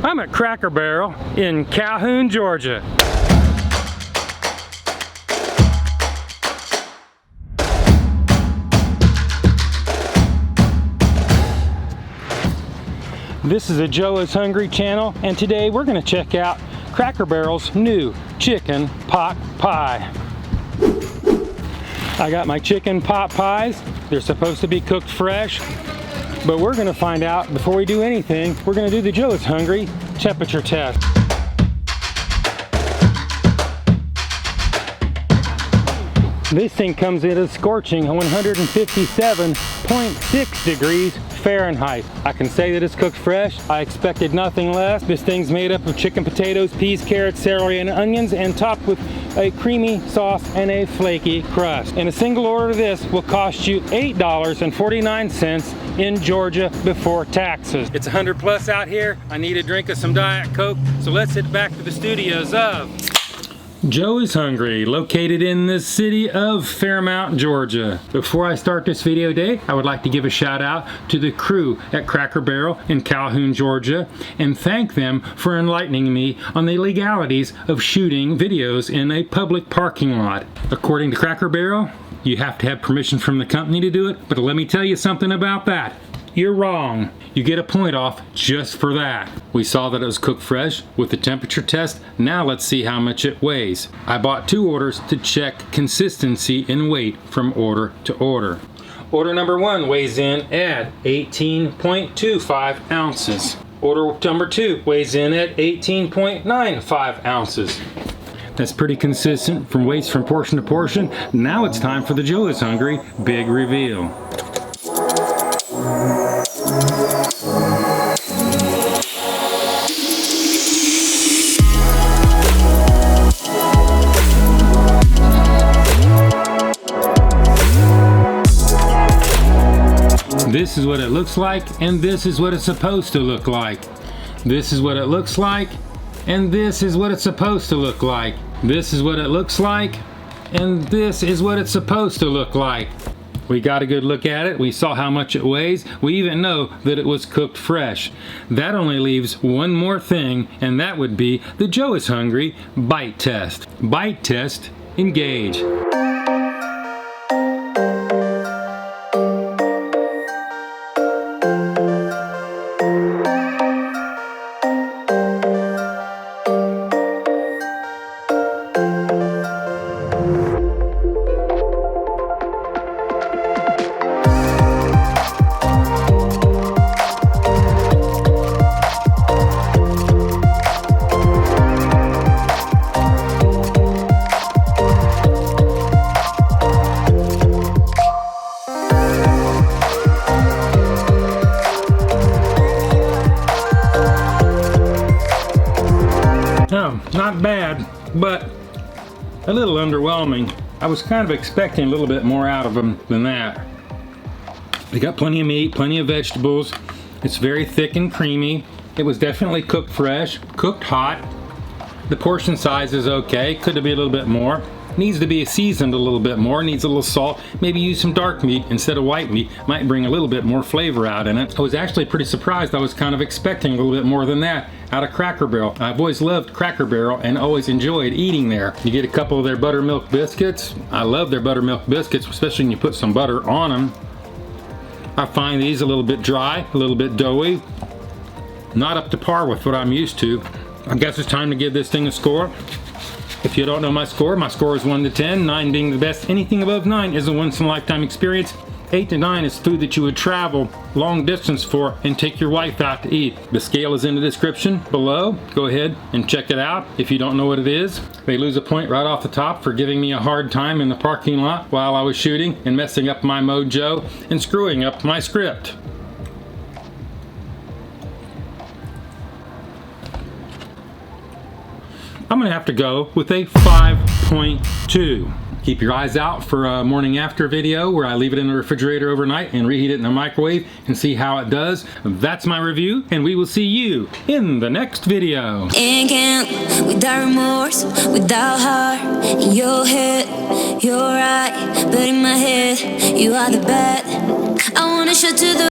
I'm at Cracker Barrel in Calhoun, Georgia. This is a Joe is Hungry channel, and today we're going to check out Cracker Barrel's new chicken pot pie. I got my chicken pot pies. They're supposed to be cooked fresh, but we're going to find out before we do anything. We're going to do the Joe is Hungry temperature test. This thing comes in at scorching 157.6 degrees Fahrenheit. I can say that it's cooked fresh. I expected nothing less. This thing's made up of chicken, potatoes, peas, carrots, celery, and onions, and topped with a creamy sauce and a flaky crust. And a single order of this will cost you $8.49 in Georgia before taxes. It's 100 plus out here. I need a drink of some Diet Coke, so let's head back to the studios of Joe is Hungry, located in the city of Fairmount, Georgia. Before I start this video today, I would like to give a shout out to the crew at Cracker Barrel in Calhoun, Georgia, and thank them for enlightening me on the legalities of shooting videos in a public parking lot. According to Cracker Barrel, you have to have permission from the company to do it, but let me tell you something about that. You're wrong. You get a point off just for that. We saw that it was cooked fresh with the temperature test. Now let's see how much it weighs. I bought 2 orders to check consistency in weight from order to order. Order number 1 weighs in at 18.25 ounces. Order number 2 weighs in at 18.95 ounces. That's pretty consistent from weights from portion to portion. Now it's time for the Joe is Hungry big reveal. This is what it looks like, and this is what it's supposed to look like. This is what it looks like, and this is what it's supposed to look like. This is what it looks like, and this is what it's supposed to look like. We got a good look at it. We saw how much it weighs. We even know that it was cooked fresh. That only leaves one more thing, and that would be the Joe is Hungry bite test. Bite test, engage. Oh, not bad, but a little underwhelming. I was kind of expecting a little bit more out of them than that. They got plenty of meat, plenty of vegetables. It's very thick and creamy. It was definitely cooked fresh, cooked hot. The portion size is okay, could be a little bit more. Needs to be seasoned a little bit more, needs a little salt. Maybe use some dark meat instead of white meat. Might bring a little bit more flavor out in it. I was actually pretty surprised. I was kind of expecting a little bit more than that out of Cracker Barrel. I've always loved Cracker Barrel and always enjoyed eating there. You get a couple of their Buttermilk Biscuits. I love their Buttermilk Biscuits, especially when you put some butter on them. I find these a little bit dry, a little bit doughy. Not up to par with what I'm used to. I guess it's time to give this thing a score. If you don't know my score is 1 to 10, 9 being the best. Anything above 9 is a once-in-a-lifetime experience. 8 to 9 is food that you would travel long distance for and take your wife out to eat. The scale is in the description below. Go ahead and check it out if you don't know what it is. They lose a point right off the top for giving me a hard time in the parking lot while I was shooting and messing up my mojo and screwing up my script. I'm gonna have to go with a 5.2. Keep your eyes out for a morning after video where I leave it in the refrigerator overnight and reheat it in the microwave and see how it does. That's my review, and we will see you in the next video. Without remorse, without heart, in your head, you're right, but in my head, you are the bad. I wanna show to the